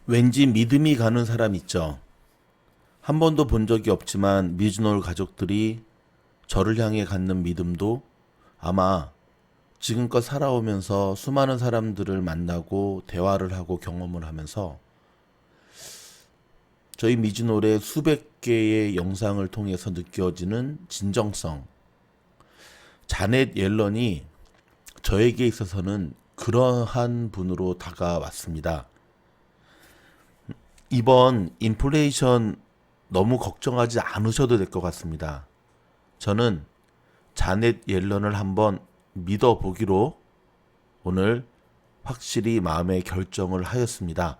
왠지 믿음이 가는 사람 있죠. 한 번도 본 적이 없지만 미즈노를 가족들이 저를 향해 갖는 믿음도 아마 지금껏 살아오면서 수많은 사람들을 만나고 대화를 하고 경험을 하면서 저희 미즈노의 수백 개의 영상을 통해서 느껴지는 진정성. 자넷 옐런이 저에게 있어서는 그러한 분으로 다가왔습니다. 이번 인플레이션 너무 걱정하지 않으셔도 될 것 같습니다. 저는 자넷 옐런을 한번 믿어보기로 오늘 확실히 마음의 결정을 하였습니다.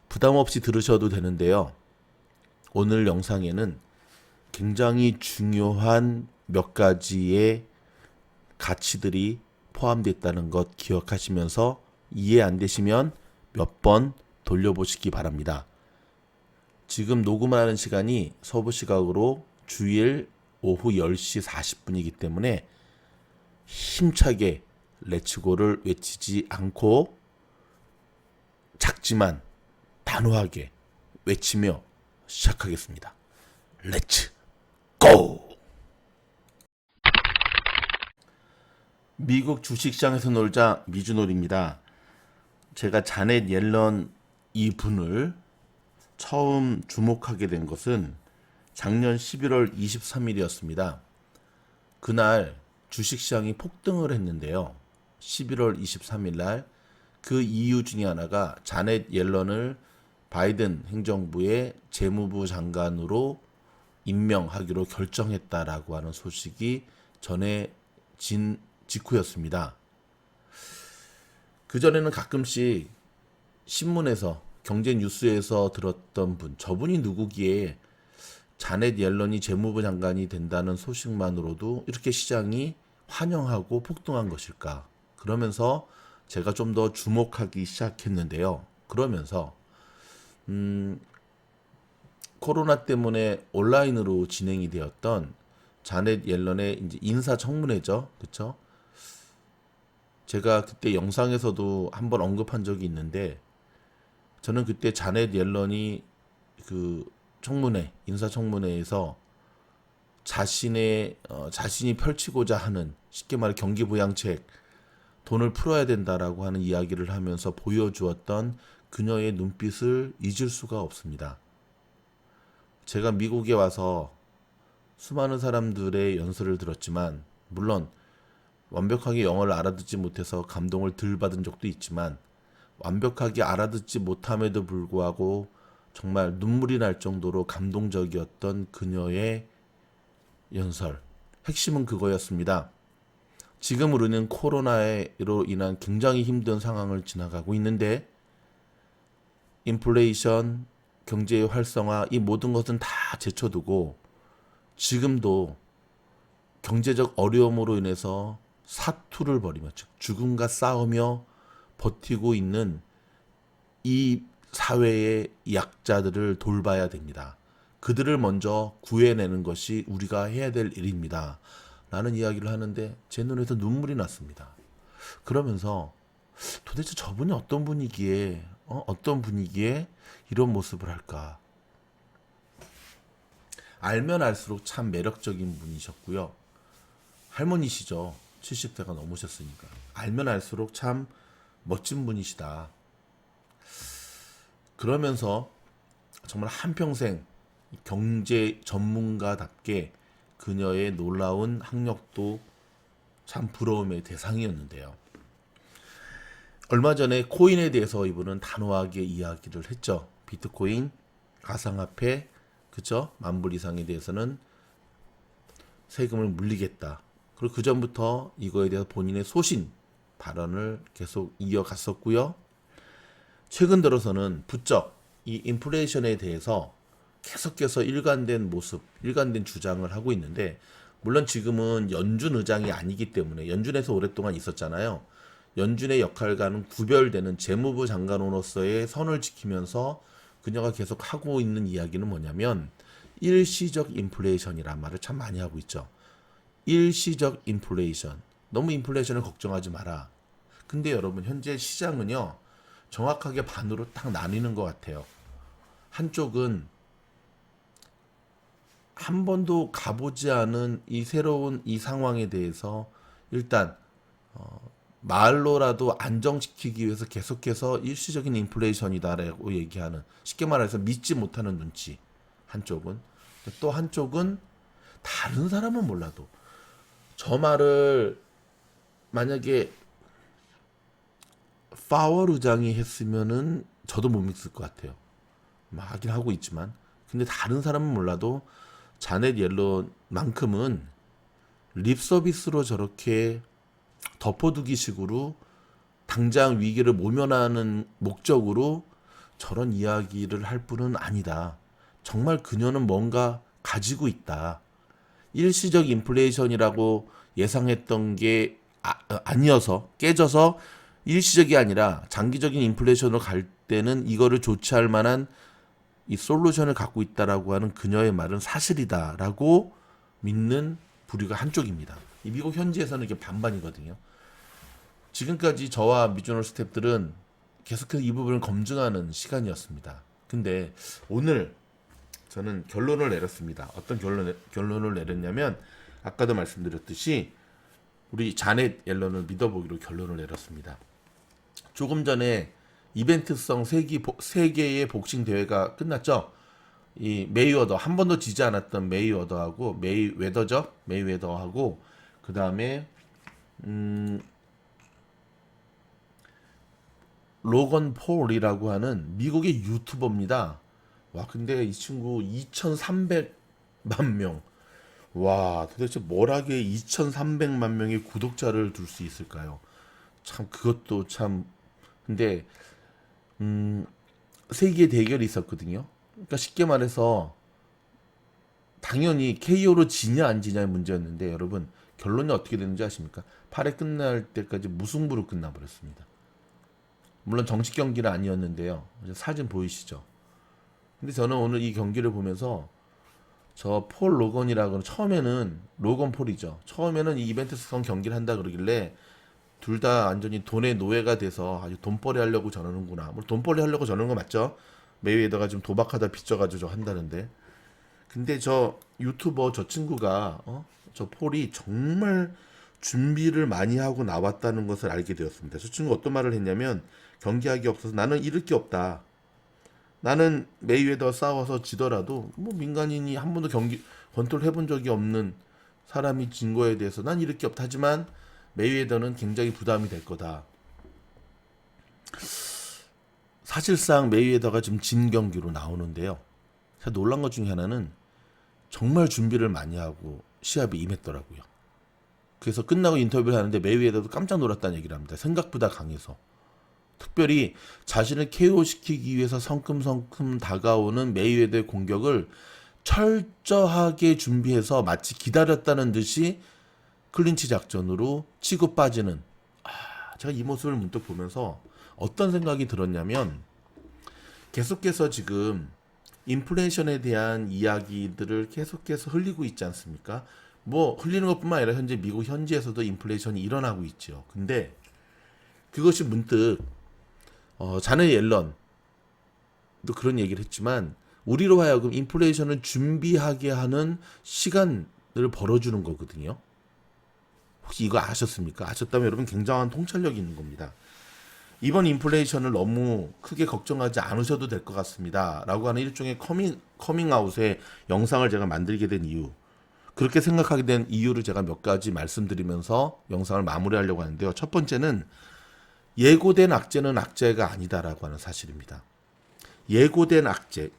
부담 없이 들으셔도 되는데요. 오늘 영상에는 굉장히 중요한 몇 가지의 가치들이 포함됐다는 것 기억하시면서 이해 안 되시면 몇 번 돌려보시기 바랍니다. 지금 녹음하는 시간이 서부 시각으로 주일 오후 10시 40분이기 때문에 힘차게 렛츠고를 외치지 않고 작지만 단호하게 외치며 시작하겠습니다. 렛츠 고! 미국 주식시장에서 놀자 미주놀입니다. 제가 자넷 옐런 이분을 처음 주목하게 된 것은 작년 11월 23일이었습니다. 그날 주식시장이 폭등을 했는데요. 11월 23일 날 그 이유 중에 하나가 자넷 옐런을 바이든 행정부의 재무부 장관으로 임명하기로 결정했다라고 하는 소식이 전해진 직후였습니다. 그전에는 가끔씩 신문에서 경제 뉴스에서 들었던 분, 저분이 누구기에 자넷 옐런이 재무부 장관이 된다는 소식만으로도 이렇게 시장이 환영하고 폭등한 것일까? 그러면서 제가 좀 더 주목하기 시작했는데요. 그러면서 코로나 때문에 온라인으로 진행이 되었던 자넷 옐런의 이제 인사청문회죠, 그렇죠? 제가 그때 영상에서도 한번 언급한 적이 있는데, 저는 그때 자넷 옐런이 그 청문회, 인사청문회에서 자신이 펼치고자 하는, 쉽게 말해 경기부양책, 돈을 풀어야 된다라고 하는 이야기를 하면서 보여주었던 그녀의 눈빛을 잊을 수가 없습니다. 제가 미국에 와서 수많은 사람들의 연설을 들었지만, 물론 완벽하게 영어를 알아듣지 못해서 감동을 덜 받은 적도 있지만, 완벽하게 알아듣지 못함에도 불구하고 정말 눈물이 날 정도로 감동적이었던 그녀의 연설. 핵심은 그거였습니다. 지금 우리는 코로나로 인한 굉장히 힘든 상황을 지나가고 있는데, 인플레이션, 경제의 활성화, 이 모든 것은 다 제쳐두고 지금도 경제적 어려움으로 인해서 사투를 벌이며, 즉 죽음과 싸우며 버티고 있는 이 사회의 약자들을 돌봐야 됩니다. 그들을 먼저 구해내는 것이 우리가 해야 될 일입니다. 라는 이야기를 하는데 제 눈에서 눈물이 났습니다. 그러면서 도대체 저분이 어떤 분위기에 이런 모습을 할까? 알면 알수록 참 매력적인 분이셨고요. 할머니시죠. 70대가 넘으셨으니까. 알면 알수록 참 멋진 분이시다. 그러면서 정말 한평생 경제 전문가답게 그녀의 놀라운 학력도 참 부러움의 대상이었는데요. 얼마 전에 코인에 대해서 이분은 단호하게 이야기를 했죠. 비트코인, 가상화폐, 그죠? 10,000불 이상에 대해서는 세금을 물리겠다. 그리고 그 전부터 이거에 대해서 본인의 소신 발언을 계속 이어갔었고요. 최근 들어서는 부쩍 이 인플레이션에 대해서 계속해서 일관된 모습, 일관된 주장을 하고 있는데, 물론 지금은 연준 의장이 아니기 때문에, 연준에서 오랫동안 있었잖아요. 연준의 역할과는 구별되는 재무부 장관으로서의 선을 지키면서 그녀가 계속 하고 있는 이야기는 뭐냐면, 일시적 인플레이션이란 말을 참 많이 하고 있죠. 일시적 인플레이션. 너무 인플레이션을 걱정하지 마라. 근데 여러분, 현재 시장은요, 정확하게 반으로 딱 나뉘는 것 같아요. 한쪽은 한 번도 가보지 않은 이 새로운 이 상황에 대해서 일단 말로라도 안정시키기 위해서 계속해서 일시적인 인플레이션이다라고 얘기하는, 쉽게 말해서 믿지 못하는 눈치 한쪽은. 또 한쪽은 다른 사람은 몰라도 저 말을 만약에 파월 의장이 했으면은 저도 못 믿을 것 같아요. 하긴 하고 있지만, 근데 다른 사람은 몰라도 자넷 옐런만큼은 립 서비스로 저렇게 덮어두기 식으로 당장 위기를 모면하는 목적으로 저런 이야기를 할 뿐은 아니다. 정말 그녀는 뭔가 가지고 있다. 일시적 인플레이션이라고 예상했던 게 아니어서, 깨져서 일시적이 아니라 장기적인 인플레이션으로 갈 때는 이거를 조치할 만한 이 솔루션을 갖고 있다라고 하는 그녀의 말은 사실이다라고 믿는 부류가 한쪽입니다. 이 미국 현지에서는 이게 반반이거든요. 지금까지 저와 미주널 스태프들은 계속해서 이 부분을 검증하는 시간이었습니다. 근데 오늘 저는 결론을 내렸습니다. 어떤 결론을 내렸냐면, 아까도 말씀드렸듯이 우리 자넷 옐런을 믿어보기로 결론을 내렸습니다. 조금 전에 이벤트성 세계의 복싱 대회가 끝났죠. 이 메이웨더, 한 번도 지지 않았던 메이웨더하고, 메이웨더하고 그 다음에 로건 폴이라고 하는 미국의 유튜버입니다. 와, 근데 이 친구 2,300만 명. 와, 도대체 뭘 하기에 2,300만 명의 구독자를 둘 수 있을까요? 참, 그것도 참. 근데 세계 대결이 있었거든요. 그러니까 쉽게 말해서 당연히 KO로 지냐 안 지냐의 문제였는데, 여러분 결론이 어떻게 되는지 아십니까? 8회 끝날 때까지 무승부로 끝나버렸습니다. 물론 정식 경기는 아니었는데요. 사진 보이시죠? 근데 저는 오늘 이 경기를 보면서 저 폴 로건이라고, 처음에는 로건 폴이죠. 처음에는 이 이벤트성 경기를 한다 그러길래 둘 다 완전히 돈의 노예가 돼서 아주 돈벌이 하려고 저러는구나. 물론 돈벌이 하려고 저러는 거 맞죠? 메이웨더가 좀 도박하다 빚져가지고 저 한다는데. 근데 저 유튜버 저 친구가 저 폴이 정말 준비를 많이 하고 나왔다는 것을 알게 되었습니다. 저 친구가 어떤 말을 했냐면, 경기하기 없어서 나는 잃을 게 없다. 나는 메이웨더 싸워서 지더라도 뭐 민간인이 한 번도 경기 권투를 해본 적이 없는 사람이 진 거에 대해서 난 잃을 게 없다. 하지만 메이웨더는 굉장히 부담이 될 거다. 사실상 메이웨더가 좀 진 경기로 나오는데요. 제가 놀란 것 중에 하나는 정말 준비를 많이 하고 시합에 임했더라고요. 그래서 끝나고 인터뷰를 하는데 메이웨더도 깜짝 놀랐다는 얘기를 합니다. 생각보다 강해서. 특별히 자신을 KO시키기 위해서 성큼성큼 다가오는 메이웨더의 공격을 철저하게 준비해서 마치 기다렸다는 듯이 클린치 작전으로 치고 빠지는, 제가 이 모습을 문득 보면서 어떤 생각이 들었냐면, 계속해서 지금 인플레이션에 대한 이야기들을 계속해서 흘리고 있지 않습니까? 뭐 흘리는 것뿐만 아니라 현재 미국 현지에서도 인플레이션이 일어나고 있죠. 근데 그것이 문득 자넷 옐런도 그런 얘기를 했지만, 우리로 하여금 인플레이션을 준비하게 하는 시간을 벌어주는 거거든요. 혹시 이거 아셨습니까? 아셨다면 여러분 굉장한 통찰력이 있는 겁니다. 이번 인플레이션을 너무 크게 걱정하지 않으셔도 될 것 같습니다. 라고 하는 일종의 커밍아웃의 영상을 제가 만들게 된 이유, 그렇게 생각하게 된 이유를 제가 몇 가지 말씀드리면서 영상을 마무리하려고 하는데요. 첫 번째는 예고된 악재는 악재가 아니다라고 하는 사실입니다. 예고된 악재,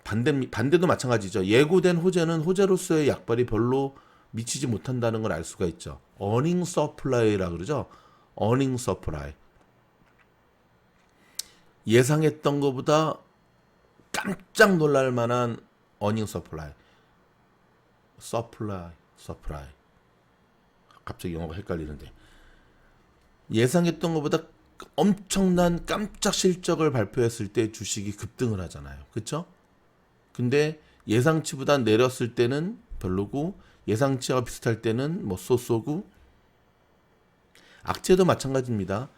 반대도 마찬가지죠. 예고된 호재는 호재로서의 약발이 별로 미치지 못한다는 걸 알 수가 있죠. 어닝 서플라이라 그러죠. 어닝 서플라이. 예상했던 것보다 깜짝 놀랄 만한 어닝 서플라이. 서플라이. 갑자기 영어가 헷갈리는데. 예상했던 것보다 엄청난 깜짝 실적을 발표했을 때 주식이 급등을 하잖아요. 그렇죠? 근데 예상치보다 내렸을 때는 별로고, 예상치와 비슷할 때는 뭐 쏘쏘고. 악재도 마찬가지입니다.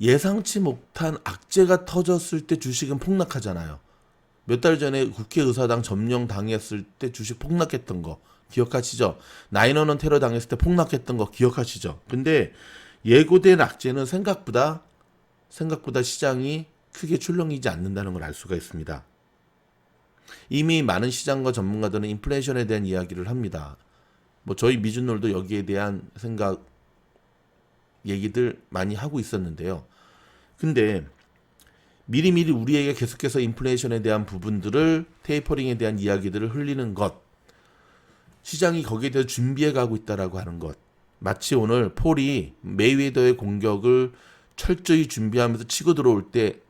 예상치 못한 악재가 터졌을 때 주식은 폭락하잖아요. 몇 달 전에 국회의사당 점령 당했을 때 주식 폭락했던 거 기억하시죠? 9/11 테러 당했을 때 폭락했던 거 기억하시죠? 근데 예고된 악재는 생각보다 시장이 크게 출렁이지 않는다는 걸 알 수가 있습니다. 이미 많은 시장과 전문가들은 인플레이션에 대한 이야기를 합니다. 뭐 저희 미준놀도 여기에 대한 생각 얘기들 많이 하고 있었는데요. 근데 미리미리 우리에게 계속해서 인플레이션에 대한 부분들을 테이퍼링에 대한 이야기들을 흘리는 것, 시장이 거기에 대해서 준비해 가고 있다라고 하는 것, 마치 오늘 폴이 메이웨더의 공격을 철저히 준비하면서 치고 들어올 때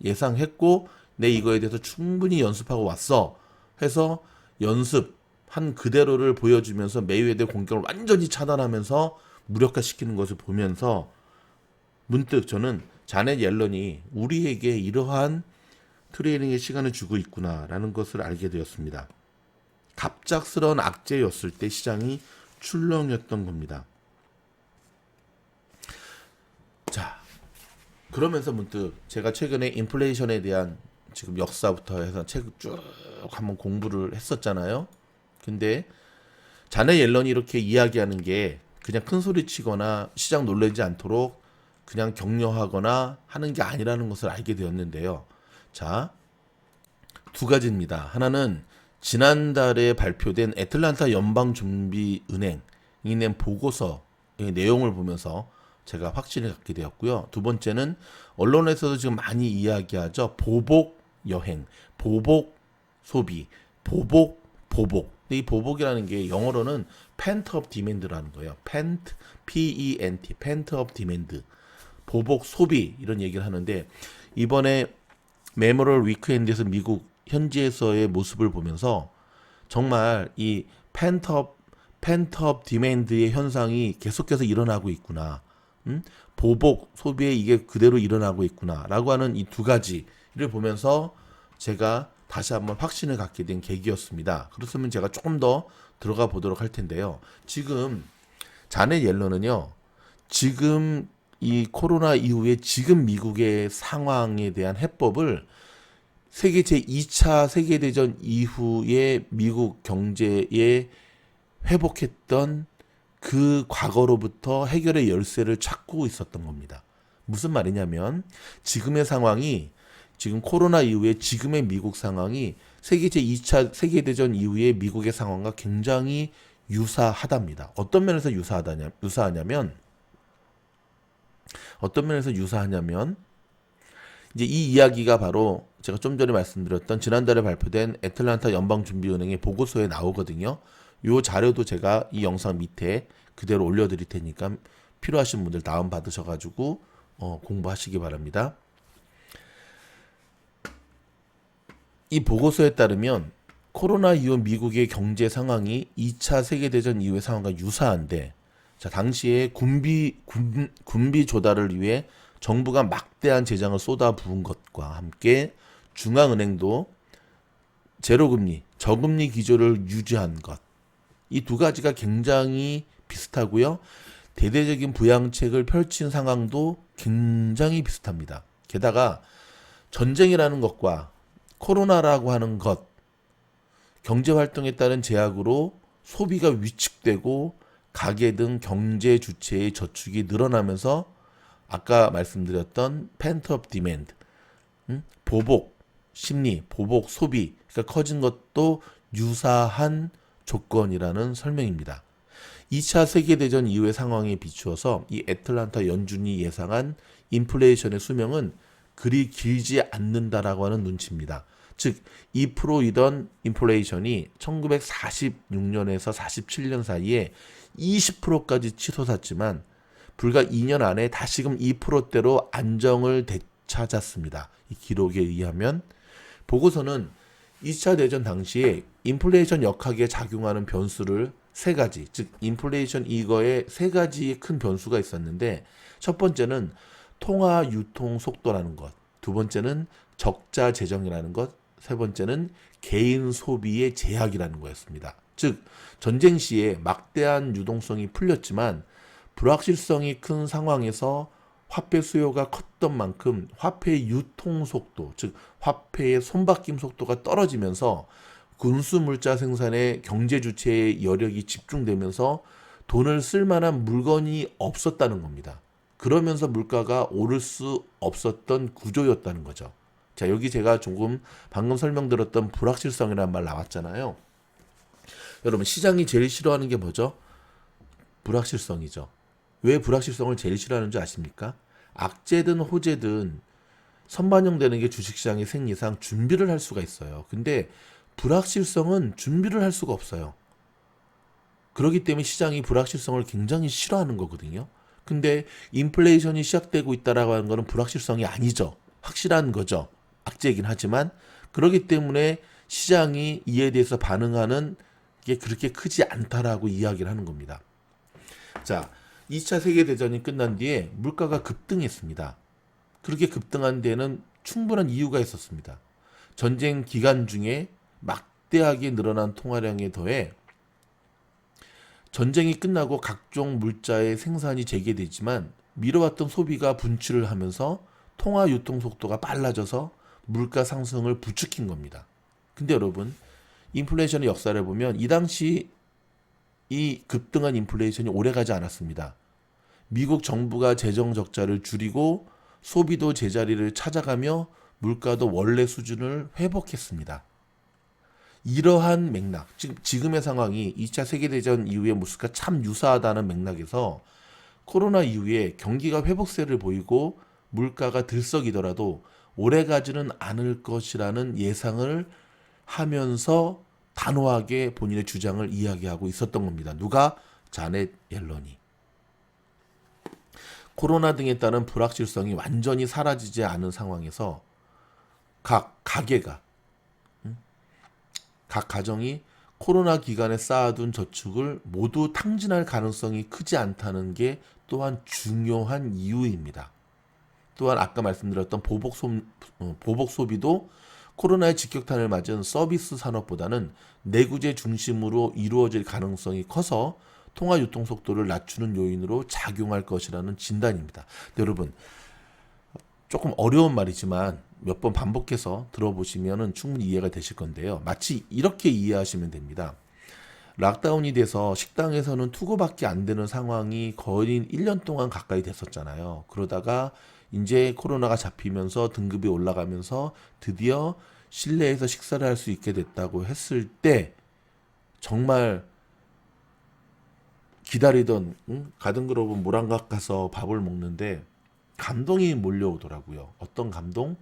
예상했고 내 이거에 대해서 충분히 연습하고 왔어 해서 연습한 그대로를 보여주면서 메이웨더의 공격을 완전히 차단하면서 무력화시키는 것을 보면서 문득 저는 자넷 옐런이 우리에게 이러한 트레이닝의 시간을 주고 있구나라는 것을 알게 되었습니다. 갑작스러운 악재였을 때 시장이 출렁였던 겁니다. 자, 그러면서 문득 제가 최근에 인플레이션에 대한 지금 역사부터 해서 책을 쭉 한번 공부를 했었잖아요. 근데 자넷 옐런이 이렇게 이야기하는 게 그냥 큰 소리 치거나 시장 놀라지 않도록 그냥 격려하거나 하는 게 아니라는 것을 알게 되었는데요. 자, 두 가지입니다. 하나는 지난달에 발표된 애틀란타 연방준비은행이 낸 보고서의 내용을 보면서 제가 확신을 갖게 되었고요. 두 번째는 언론에서도 지금 많이 이야기하죠. 보복 여행, 보복 소비, 보복. 근데 이 보복이라는 게 영어로는 펜트업 디맨드라는 거예요. P-E-N-T, 펜트업 디맨드. 보복 소비 이런 얘기를 하는데 이번에 메모럴 위크엔드에서 미국 현지에서의 모습을 보면서 정말 이 펜트업 디맨드의 현상이 계속해서 일어나고 있구나. 보복 소비에 이게 그대로 일어나고 있구나라고 하는 이 두 가지를 보면서 제가 다시 한번 확신을 갖게 된 계기였습니다. 그렇다면 제가 조금 더 들어가 보도록 할 텐데요. 지금 자넷 옐런은요. 지금 이 코로나 이후에 지금 미국의 상황에 대한 해법을 세계 제2차 세계대전 이후에 미국 경제에 회복했던 그 과거로부터 해결의 열쇠를 찾고 있었던 겁니다. 무슨 말이냐면 지금의 상황이 지금 코로나 이후에 지금의 미국 상황이 세계 제2차 세계대전 이후의 미국의 상황과 굉장히 유사하답니다. 어떤 면에서 유사하냐면 이제 이 이야기가 바로 제가 좀 전에 말씀드렸던 지난달에 발표된 애틀란타 연방준비은행의 보고서에 나오거든요. 이 자료도 제가 이 영상 밑에 그대로 올려드릴 테니까 필요하신 분들 다운 받으셔가지고 공부하시기 바랍니다. 이 보고서에 따르면 코로나 이후 미국의 경제 상황이 2차 세계대전 이후의 상황과 유사한데 자, 당시에 군비 조달을 위해 정부가 막대한 재정을 쏟아부은 것과 함께 중앙은행도 제로금리, 저금리 기조를 유지한 것. 이 두 가지가 굉장히 비슷하고요. 대대적인 부양책을 펼친 상황도 굉장히 비슷합니다. 게다가 전쟁이라는 것과 코로나라고 하는 것, 경제활동에 따른 제약으로 소비가 위축되고 가계 등 경제 주체의 저축이 늘어나면서 아까 말씀드렸던 펜트업 디맨드, 보복 심리, 보복 소비가 커진 것도 유사한 조건이라는 설명입니다. 2차 세계대전 이후의 상황에 비추어서 이 애틀란타 연준이 예상한 인플레이션의 수명은 그리 길지 않는다라고 하는 눈치입니다. 즉 2%이던 인플레이션이 1946년에서 47년 사이에 20%까지 치솟았지만 불과 2년 안에 다시금 2%대로 안정을 되찾았습니다. 이 기록에 의하면 보고서는 2차 대전 당시에 인플레이션 역학에 작용하는 변수를 세 가지, 즉 인플레이션 이거에 세 가지의 큰 변수가 있었는데 첫 번째는 통화 유통 속도라는 것, 두 번째는 적자 재정이라는 것, 세 번째는 개인 소비의 제약이라는 거였습니다. 즉 전쟁 시에 막대한 유동성이 풀렸지만 불확실성이 큰 상황에서 화폐 수요가 컸던 만큼 화폐의 유통 속도, 즉 화폐의 손바뀜 속도가 떨어지면서 군수 물자 생산에 경제 주체의 여력이 집중되면서 돈을 쓸 만한 물건이 없었다는 겁니다. 그러면서 물가가 오를 수 없었던 구조였다는 거죠. 자, 여기 제가 조금 방금 설명드렸던 불확실성이라는 말 나왔잖아요. 여러분, 시장이 제일 싫어하는 게 뭐죠? 불확실성이죠. 왜 불확실성을 제일 싫어하는 줄 아십니까? 악재든 호재든 선반영되는 게 주식시장의 생리상 준비를 할 수가 있어요. 근데 불확실성은 준비를 할 수가 없어요. 그렇기 때문에 시장이 불확실성을 굉장히 싫어하는 거거든요. 근데 인플레이션이 시작되고 있다라고 하는 거는 불확실성이 아니죠. 확실한 거죠. 악재이긴 하지만 그렇기 때문에 시장이 이에 대해서 반응하는 게 그렇게 크지 않다라고 이야기를 하는 겁니다. 자, 2차 세계대전이 끝난 뒤에 물가가 급등했습니다. 그렇게 급등한 데는 충분한 이유가 있었습니다. 전쟁 기간 중에 막대하게 늘어난 통화량에 더해 전쟁이 끝나고 각종 물자의 생산이 재개되지만 미뤄왔던 소비가 분출을 하면서 통화 유통 속도가 빨라져서 물가 상승을 부추긴 겁니다. 근데 여러분, 인플레이션의 역사를 보면 이 당시 이 급등한 인플레이션이 오래가지 않았습니다. 미국 정부가 재정 적자를 줄이고 소비도 제자리를 찾아가며 물가도 원래 수준을 회복했습니다. 이러한 맥락, 지금의 상황이 2차 세계대전 이후의 모습과 참 유사하다는 맥락에서 코로나 이후에 경기가 회복세를 보이고 물가가 들썩이더라도 오래가지는 않을 것이라는 예상을 하면서 단호하게 본인의 주장을 이야기하고 있었던 겁니다. 누가? 자넷 옐런이. 코로나 등에 따른 불확실성이 완전히 사라지지 않은 상황에서 각 가정이 코로나 기간에 쌓아둔 저축을 모두 탕진할 가능성이 크지 않다는 게 또한 중요한 이유입니다. 또한 아까 말씀드렸던 보복 소비도 코로나의 직격탄을 맞은 서비스 산업보다는 내구재 중심으로 이루어질 가능성이 커서 통화 유통 속도를 낮추는 요인으로 작용할 것이라는 진단입니다. 여러분, 조금 어려운 말이지만 몇 번 반복해서 들어보시면 충분히 이해가 되실 건데요. 마치 이렇게 이해하시면 됩니다. 락다운이 돼서 식당에서는 투고밖에 안 되는 상황이 거의 1년 동안 가까이 됐었잖아요. 그러다가 이제 코로나가 잡히면서 등급이 올라가면서 드디어 실내에서 식사를 할 수 있게 됐다고 했을 때 정말 기다리던 가든그로브 모란각 가서 밥을 먹는데 감동이 몰려오더라고요. 어떤 감동?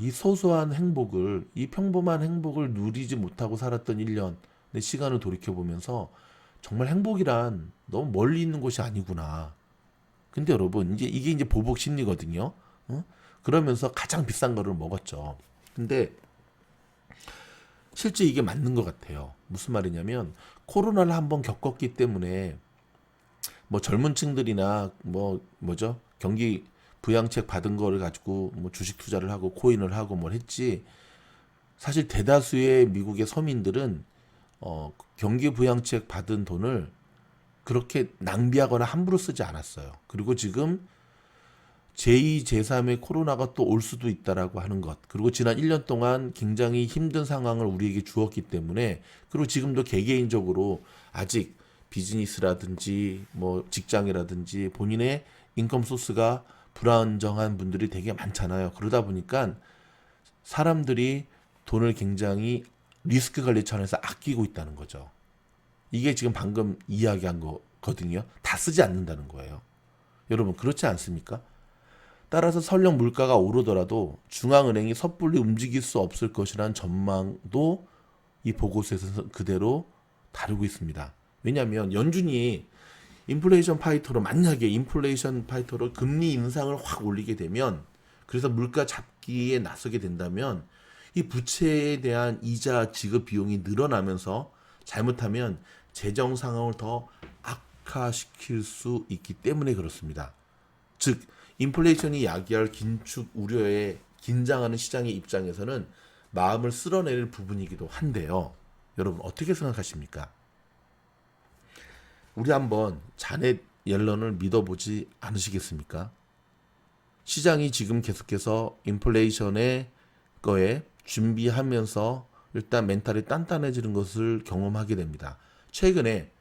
이 소소한 행복을, 이 평범한 행복을 누리지 못하고 살았던 1년 내 시간을 돌이켜보면서 정말 행복이란 너무 멀리 있는 곳이 아니구나. 근데 여러분, 이게 이제 보복 심리거든요. 그러면서 가장 비싼 거를 먹었죠. 근데 실제 이게 맞는 것 같아요. 무슨 말이냐면 코로나를 한번 겪었기 때문에 뭐 젊은 층들이나 뭐죠? 경기 부양책 받은 거를 가지고 뭐 주식 투자를 하고 코인을 하고 뭘 했지. 사실 대다수의 미국의 서민들은 경기 부양책 받은 돈을 그렇게 낭비하거나 함부로 쓰지 않았어요. 그리고 지금 제2, 제3의 코로나가 또 올 수도 있다라고 하는 것. 그리고 지난 1년 동안 굉장히 힘든 상황을 우리에게 주었기 때문에, 그리고 지금도 개개인적으로 아직 비즈니스라든지 뭐 직장이라든지 본인의 인컴 소스가 불안정한 분들이 되게 많잖아요. 그러다 보니까 사람들이 돈을 굉장히 리스크 관리 차원에서 아끼고 있다는 거죠. 이게 지금 방금 이야기한 거거든요. 다 쓰지 않는다는 거예요. 여러분, 그렇지 않습니까? 따라서 설령 물가가 오르더라도 중앙은행이 섣불리 움직일 수 없을 것이라는 전망도 이 보고서에서 그대로 다루고 있습니다. 왜냐하면 연준이 만약에 인플레이션 파이터로 금리 인상을 확 올리게 되면, 그래서 물가 잡기에 나서게 된다면 이 부채에 대한 이자 지급 비용이 늘어나면서 잘못하면 재정 상황을 더 악화시킬 수 있기 때문에 그렇습니다. 즉 인플레이션이 야기할 긴축 우려에 긴장하는 시장의 입장에서는 마음을 쓸어낼 부분이기도 한데요. 여러분, 어떻게 생각하십니까? 우리 한번 자넷 옐런을 믿어보지 않으시겠습니까? 시장이 지금 계속해서 인플레이션의 거에 준비하면서 일단 멘탈이 단단해지는 것을 경험하게 됩니다. 최근에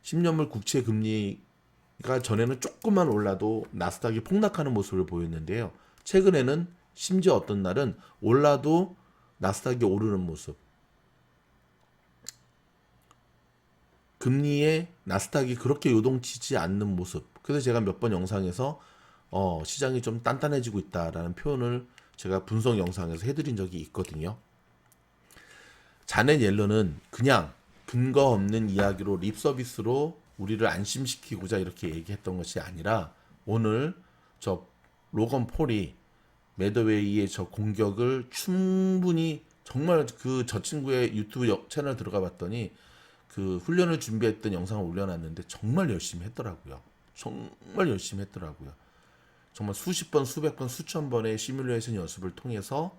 10년물 국채 금리가 전에는 조금만 올라도 나스닥이 폭락하는 모습을 보였는데요. 최근에는 심지어 어떤 날은 올라도 나스닥이 오르는 모습. 금리에 나스닥이 그렇게 요동치지 않는 모습. 그래서 제가 몇 번 영상에서 시장이 좀 단단해지고 있다라는 표현을 제가 분석 영상에서 해드린 적이 있거든요. 자넷 옐런은 그냥 근거 없는 이야기로 립서비스로 우리를 안심시키고자 이렇게 얘기했던 것이 아니라 오늘 저 로건 폴이 매더웨이의 저 공격을 충분히 정말 저 친구의 유튜브 채널 들어가 봤더니 그 훈련을 준비했던 영상을 올려놨는데 정말 열심히 했더라고요. 정말 열심히 했더라고요. 정말 수십 번, 수백 번, 수천 번의 시뮬레이션 연습을 통해서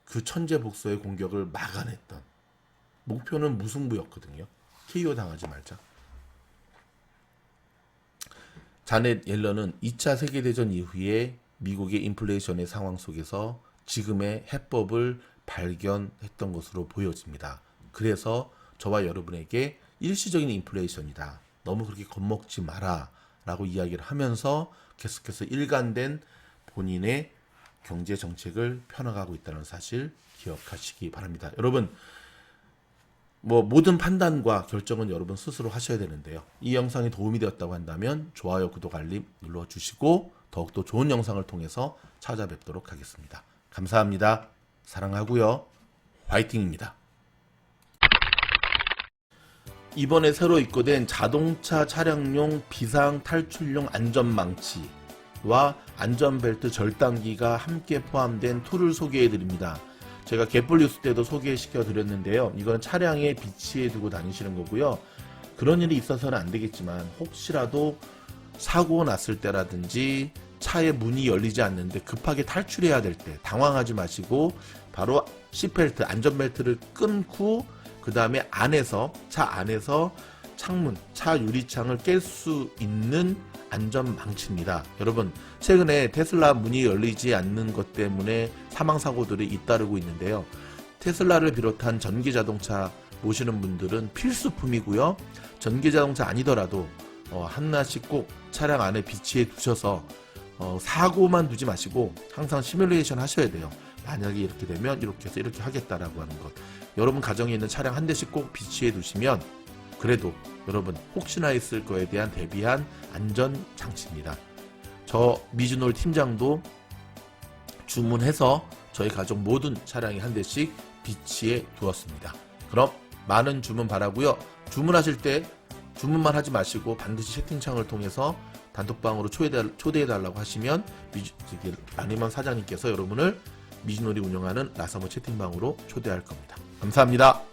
그 천재복서의 공격을 막아냈던 목표는 무승부였거든요. KO 당하지 말자. 자넷 옐런은 2차 세계대전 이후에 미국의 인플레이션의 상황 속에서 지금의 해법을 발견했던 것으로 보여집니다. 그래서 저와 여러분에게 일시적인 인플레이션이다. 너무 그렇게 겁먹지 마라 라고 이야기를 하면서 계속해서 일관된 본인의 경제 정책을 펴나가고 있다는 사실 기억하시기 바랍니다. 여러분, 모든 판단과 결정은 여러분 스스로 하셔야 되는데요. 이 영상이 도움이 되었다고 한다면 좋아요, 구독, 알림 눌러주시고 더욱더 좋은 영상을 통해서 찾아뵙도록 하겠습니다. 감사합니다. 사랑하고요. 화이팅입니다. 이번에 새로 입고된 자동차 차량용 비상 탈출용 안전망치와 안전벨트 절단기가 함께 포함된 툴을 소개해 드립니다. 제가 갯불 뉴스 때도 소개시켜 드렸는데요. 이건 차량에 비치해 두고 다니시는 거고요. 그런 일이 있어서는 안 되겠지만 혹시라도 사고 났을 때라든지 차의 문이 열리지 않는데 급하게 탈출해야 될 때 당황하지 마시고 바로 시트벨트, 안전벨트를 끊고 그 다음에 차 안에서 창문, 차 유리창을 깰 수 있는 안전망치입니다. 여러분, 최근에 테슬라 문이 열리지 않는 것 때문에 사망사고들이 잇따르고 있는데요. 테슬라를 비롯한 전기자동차 모시는 분들은 필수품이고요. 전기자동차 아니더라도 하나씩 꼭 차량 안에 비치해 두셔서 사고만 두지 마시고 항상 시뮬레이션 하셔야 돼요. 만약에 이렇게 되면 이렇게 해서 이렇게 하겠다라고 하는 것. 여러분 가정에 있는 차량 한 대씩 꼭 비치해 두시면 그래도 여러분 혹시나 있을 거에 대한 대비한 안전 장치입니다. 저 미즈놀 팀장도 주문해서 저희 가족 모든 차량에 한 대씩 비치해 두었습니다. 그럼 많은 주문 바라고요. 주문하실 때 주문만 하지 마시고 반드시 채팅창을 통해서 단톡방으로 초대해 달라고 하시면 아니면 사장님께서 여러분을 미즈놀이 운영하는 라사모 채팅방으로 초대할 겁니다. 감사합니다.